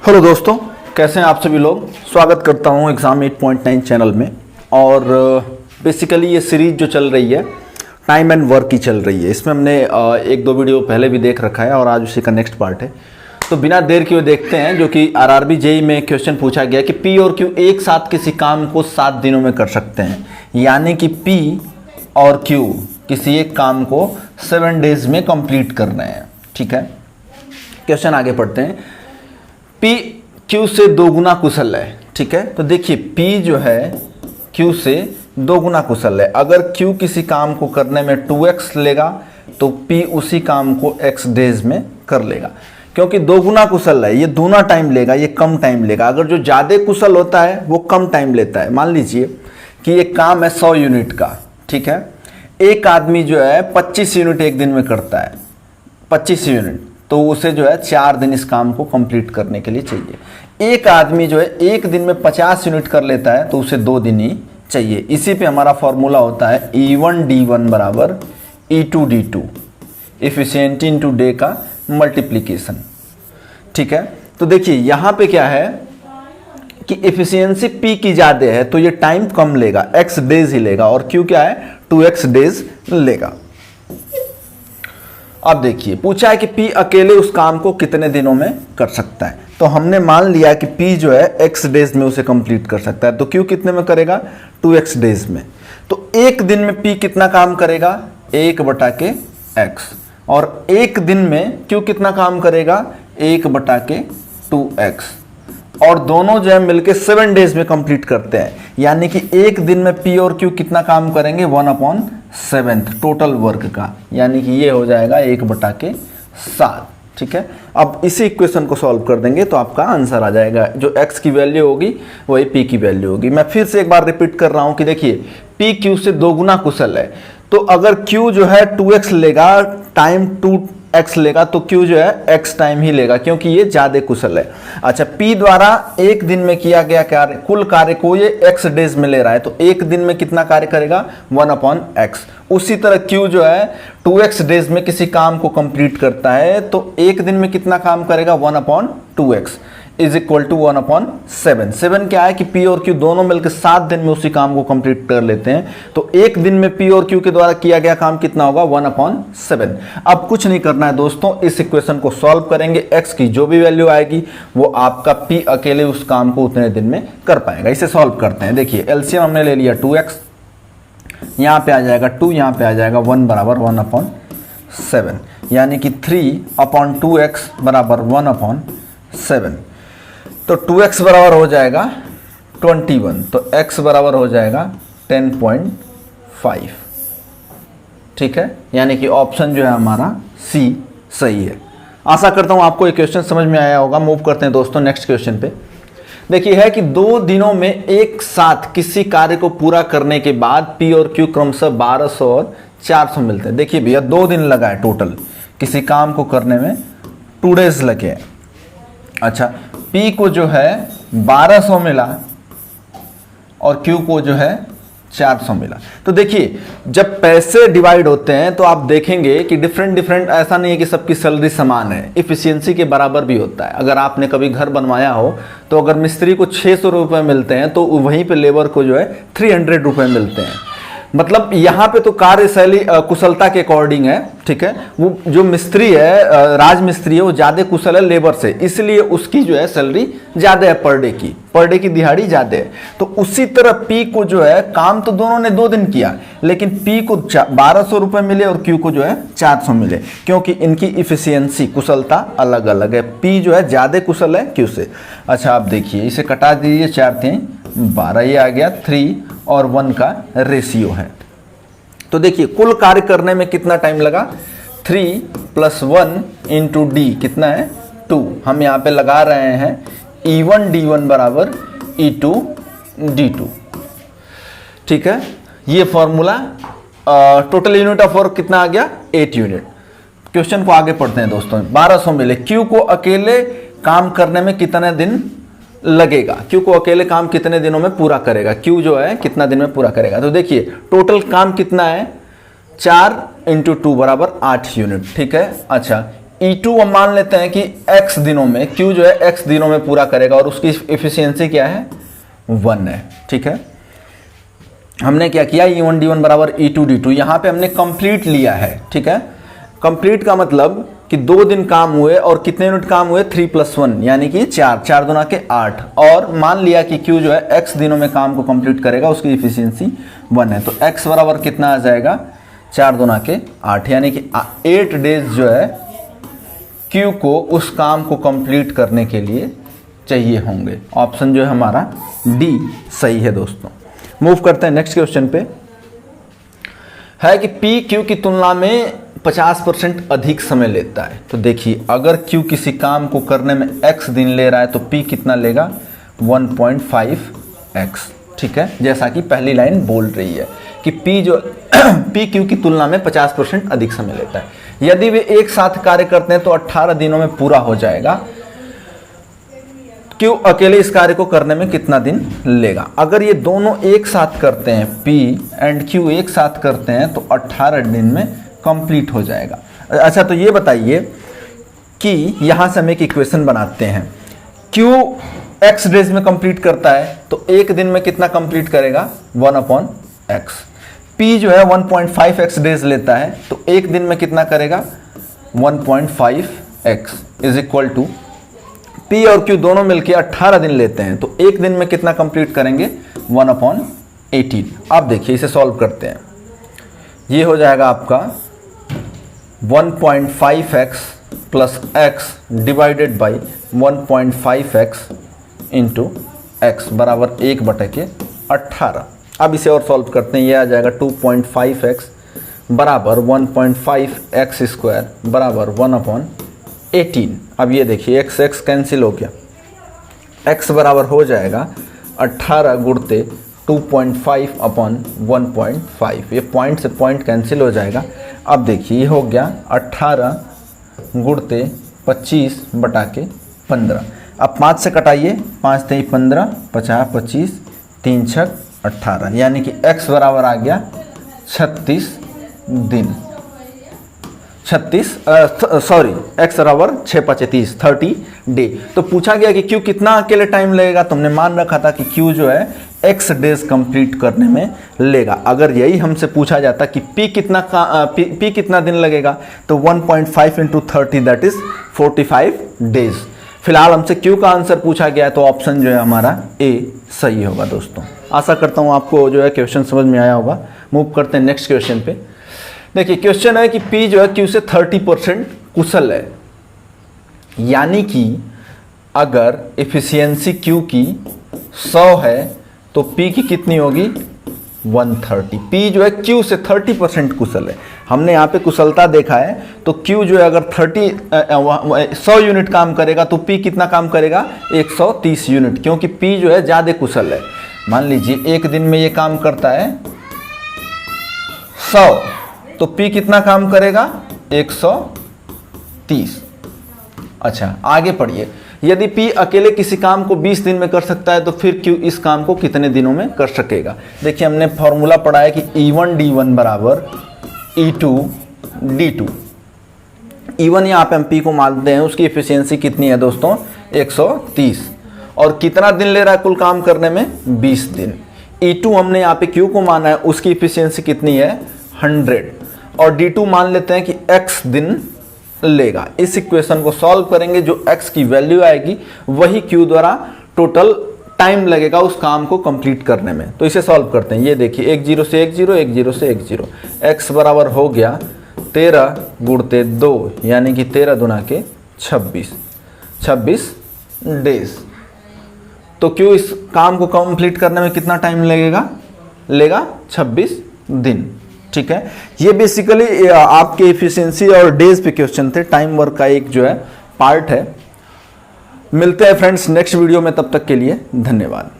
Hello दोस्तों, कैसे हैं आप सभी लोग। स्वागत करता हूं एग्ज़ाम 8.9 चैनल में। और बेसिकली ये सीरीज़ जो चल रही है टाइम एंड वर्क की चल रही है। इसमें हमने एक दो वीडियो पहले भी देख रखा है और आज उसी का नेक्स्ट पार्ट है। तो बिना देर किए देखते हैं, जो कि आरआरबी जेईई में क्वेश्चन पूछा गया कि पी और क्यू एक साथ किसी काम को 7 दिनों में कर सकते हैं। यानी कि पी और क्यू किसी एक काम को 7 डेज में कंप्लीट कर रहे हैं। ठीक है, क्वेश्चन आगे पढ़ते हैं। P Q से 2 गुना कुशल है। ठीक है, तो देखिए P जो है Q से 2 गुना कुशल है। अगर Q किसी काम को करने में 2x लेगा तो P उसी काम को x डेज में कर लेगा। क्योंकि 2 गुना कुशल है, ये दूना टाइम लेगा, ये कम टाइम लेगा। अगर जो ज़्यादा कुशल होता है वो कम टाइम लेता है। मान लीजिए कि ये काम है 100 यूनिट का। ठीक है, एक आदमी जो है 25 यूनिट एक दिन में करता है, 25 यूनिट, तो उसे जो है 4 दिन इस काम को कंप्लीट करने के लिए चाहिए। एक आदमी जो है एक दिन में 50 यूनिट कर लेता है तो उसे 2 दिन ही चाहिए। इसी पे हमारा फॉर्मूला होता है E1D1 बराबर E2D2, इफिशिएंसी इनटू डे का मल्टीप्लिकेशन। ठीक है, तो देखिए यहाँ पे क्या है कि इफिशियंसी P की ज़्यादा है तो ये टाइम कम लेगा, x डेज ही लेगा, और Q क्या है 2x डेज लेगा। अब देखिए पूछा है कि P अकेले उस काम को कितने दिनों में कर सकता है। तो हमने मान लिया कि P जो है x डेज में उसे कंप्लीट कर सकता है, तो Q कितने में करेगा 2x डेज में। तो एक दिन में P कितना काम करेगा 1/x, और एक दिन में Q कितना काम करेगा 1/2x, और दोनों जो है मिलके 7 डेज में कंप्लीट करते हैं। यानी कि एक दिन में P और Q कितना काम करेंगे 1/7 टोटल वर्क का, यानी कि ये हो जाएगा 1/7। ठीक है, अब इसी इक्वेशन को सॉल्व कर देंगे तो आपका आंसर आ जाएगा। जो x की वैल्यू होगी वही P की वैल्यू होगी। मैं फिर से एक बार रिपीट कर रहा हूं कि देखिए P Q से 2 गुना कुशल है, तो अगर Q जो है 2x लेगा, टाइम 2x लेगा, तो Q जो है x टाइम ही लेगा क्योंकि ये ज़्यादा कुशल है। अच्छा, P द्वारा एक दिन में किया गया कार्य, कुल कार्य को ये x डेज में ले रहा है, तो एक दिन में कितना कार्य करेगा 1/x। उसी तरह Q जो है 2x डेज में किसी काम को कंप्लीट करता है, तो एक दिन में कितना काम करेगा 1/2x इज इक्वल टू 1/7। 7 क्या है कि P और Q दोनों मिलकर 7 दिन में उसी काम को कंप्लीट कर लेते हैं, तो एक दिन में P और Q के द्वारा किया गया काम कितना होगा 1/7। अब कुछ नहीं करना है दोस्तों, इस इक्वेशन को सॉल्व करेंगे। x की जो भी वैल्यू आएगी वो आपका P अकेले उस काम को उतने दिन में कर पाएगा। इसे सॉल्व करते हैं। देखिए एलसीएम हमने ले लिया 2x, यहाँ पे आ जाएगा 2, यहाँ पे आ जाएगा 1 बराबर 1/7, यानी कि 3/2x बराबर 1/7। तो 2x बराबर हो जाएगा 21, तो x बराबर हो जाएगा 10.5। ठीक है, यानी कि ऑप्शन जो है हमारा C सही है। आशा करता हूं आपको ये क्वेश्चन समझ में आया होगा। मूव करते हैं दोस्तों नेक्स्ट क्वेश्चन पे। देखिए है कि 2 दिनों में एक साथ किसी कार्य को पूरा करने के बाद P और Q क्रमशः 1200 और 400 मिलते हैं। देखिए भैया 2 दिन लगा है टोटल, किसी काम को करने में 2 डेज लगे हैं। अच्छा, P को जो है 1200 मिला और Q को जो है 400 मिला। तो देखिए जब पैसे डिवाइड होते हैं तो आप देखेंगे कि डिफरेंट, ऐसा नहीं है कि सबकी सैलरी समान है, इफिशियंसी के बराबर भी होता है। अगर आपने कभी घर बनवाया हो तो अगर मिस्त्री को 600 रुपये मिलते हैं तो वहीं पे लेबर को जो है 300 रुपये मिलते हैं। मतलब यहाँ पे तो कार्यशैली कुशलता के अकॉर्डिंग है। ठीक है, वो जो मिस्त्री है, राज मिस्त्री है, वो ज़्यादा कुशल है लेबर से, इसलिए उसकी जो है सैलरी ज़्यादा है, पर डे की दिहाड़ी ज़्यादा है। तो उसी तरह P को जो है काम तो दोनों ने 2 दिन किया, लेकिन P को 1200 रुपये मिले और Q को जो है 400 मिले, क्योंकि इनकी इफिशियंसी कुशलता अलग अलग है। P जो है ज़्यादा कुशल है Q से। अच्छा, आप देखिए इसे कटा दीजिए, 4 3 12, ये आ गया 3 और 1 का रेशियो है। तो देखिए कुल कार्य करने में कितना टाइम लगा, 3 + 1 इंटू डी कितना है 2। हम यहाँ पे लगा रहे हैं E1D1 बराबर E2D2। ठीक है, ये formula total unit of work कितना आ गया 8 यूनिट। क्वेश्चन को आगे पढ़ते हैं दोस्तों। 1200 मिले, Q को अकेले काम करने में कितने दिन लगेगा, Q को अकेले काम कितने दिनों में पूरा करेगा, Q जो है कितना दिन में पूरा करेगा। तो देखिए टोटल काम कितना है 4 × 2 बराबर 8 यूनिट। ठीक है, अच्छा E2 हम मान लेते हैं कि x दिनों में, Q जो है x दिनों में पूरा करेगा और उसकी एफिशिएंसी क्या है 1 है। ठीक है, हमने क्या किया E1 D1 बराबर E2 D2, यहाँ पे हमने कंप्लीट लिया है। ठीक है, कंप्लीट का मतलब कि 2 दिन काम हुए और कितने यूनिट काम हुए 3 + 1 यानी कि 4 दूना के 8, और मान लिया कि Q जो है x दिनों में काम को कंप्लीट करेगा, उसकी एफिशिएंसी 1 है। तो x बराबर कितना आ जाएगा 4 दूना के 8 यानी कि 8 डेज जो है Q को उस काम को कंप्लीट करने के लिए चाहिए होंगे। ऑप्शन जो है हमारा डी सही है दोस्तों। मूव करते हैं नेक्स्ट क्वेश्चन पे, है कि P Q की तुलना में 50% अधिक समय लेता है। तो देखिए, अगर Q किसी काम को करने में x दिन ले रहा है तो P कितना लेगा 1.5x। ठीक है, जैसा कि पहली लाइन बोल रही है कि P Q की तुलना में 50% अधिक समय लेता है। यदि वे एक साथ कार्य करते हैं तो 18 दिनों में पूरा हो जाएगा। Q अकेले इस कार्य को करने में कितना दिन लेगा? अगर ये दोनों एक साथ करते हैं, P एंड Q एक साथ करते हैं तो 18 दिन में कंप्लीट हो जाएगा। अच्छा, तो ये बताइए कि यहां से हम एक इक्वेशन बनाते हैं। Q x डेज में कंप्लीट करता है तो एक दिन में कितना कंप्लीट करेगा 1/x। P जो है 1.5x डेज लेता है तो एक दिन में कितना करेगा 1.5x is equal to P और Q दोनों मिलके 18 दिन लेते हैं तो एक दिन में कितना कंप्लीट करेंगे 1/18। अब देखिए इसे सॉल्व करते हैं। ये हो जाएगा आपका 1.5x plus x divided by 1.5x into x बराबर 1/18। अब इसे और सॉल्व करते हैं। ये आ जाएगा 2.5x बराबर 1.5x स्क्वायर बराबर 1/18। अब ये देखिए x कैंसिल हो गया, x बराबर हो जाएगा 18 गुणते 2.5/1.5। ये पॉइंट से पॉइंट कैंसिल हो जाएगा। अब देखिए ये हो गया 18 गुणते 25/15। अब 5 से कटाइए, 5 × 3 = 15, 50 25, 3 × 6 = 18 यानी कि x बराबर आ गया 36 दिन। x बराबर 6 × 5 = 30 डे। तो पूछा गया कि Q कितना अकेले टाइम लगेगा। तुमने मान रखा था कि Q जो है x डेज कंप्लीट करने में लेगा। अगर यही हमसे पूछा जाता कि P कितना दिन लगेगा तो 1.5 × 30 दैट इज 45 डेज। फिलहाल हमसे Q का आंसर पूछा गया है तो ऑप्शन जो है हमारा A सही होगा दोस्तों। आशा करता हूँ आपको जो है क्वेश्चन समझ में आया होगा। मूव करते हैं नेक्स्ट क्वेश्चन पे। देखिए क्वेश्चन है कि P जो है Q से 30% कुशल है, यानी कि अगर एफिशिएंसी Q की 100 है तो P की कितनी होगी 130। P जो है Q से 30% कुशल है। हमने यहाँ पे कुशलता देखा है तो Q जो है अगर 100 यूनिट काम करेगा तो P कितना काम करेगा 130 यूनिट, क्योंकि P जो है ज़्यादा कुशल है। मान लीजिए एक दिन में ये काम करता है 100 तो P कितना काम करेगा 130। अच्छा आगे पढ़िए, यदि P अकेले किसी काम को 20 दिन में कर सकता है तो फिर Q इस काम को कितने दिनों में कर सकेगा। देखिए हमने फॉर्मूला पढ़ा है कि E1 D1 बराबर E2 D2। E1 यहाँ पे हम P को मानते हैं, उसकी एफिशिएंसी कितनी है दोस्तों 130, और कितना दिन ले रहा है कुल काम करने में 20 दिन। E2 हमने यहाँ पे Q को माना है, उसकी एफिशिएंसी कितनी है 100, और D2 मान लेते हैं कि x दिन लेगा। इस इक्वेशन को सॉल्व करेंगे, जो x की वैल्यू आएगी वही Q द्वारा टोटल टाइम लगेगा उस काम को कंप्लीट करने में। तो इसे सॉल्व करते हैं। ये देखिए 1 0 से 1 0, 1 0 से 1 0, x बराबर हो गया 13 गुणते 2 यानी कि 13 दूना के 26 डेज। तो Q इस काम को कंप्लीट करने में कितना टाइम लेगा 26 दिन। ठीक है, ये बेसिकली आपके एफिशिएंसी और डेज पे क्वेश्चन थे, टाइम वर्क का एक जो है पार्ट है। मिलते हैं फ्रेंड्स नेक्स्ट वीडियो में, तब तक के लिए धन्यवाद।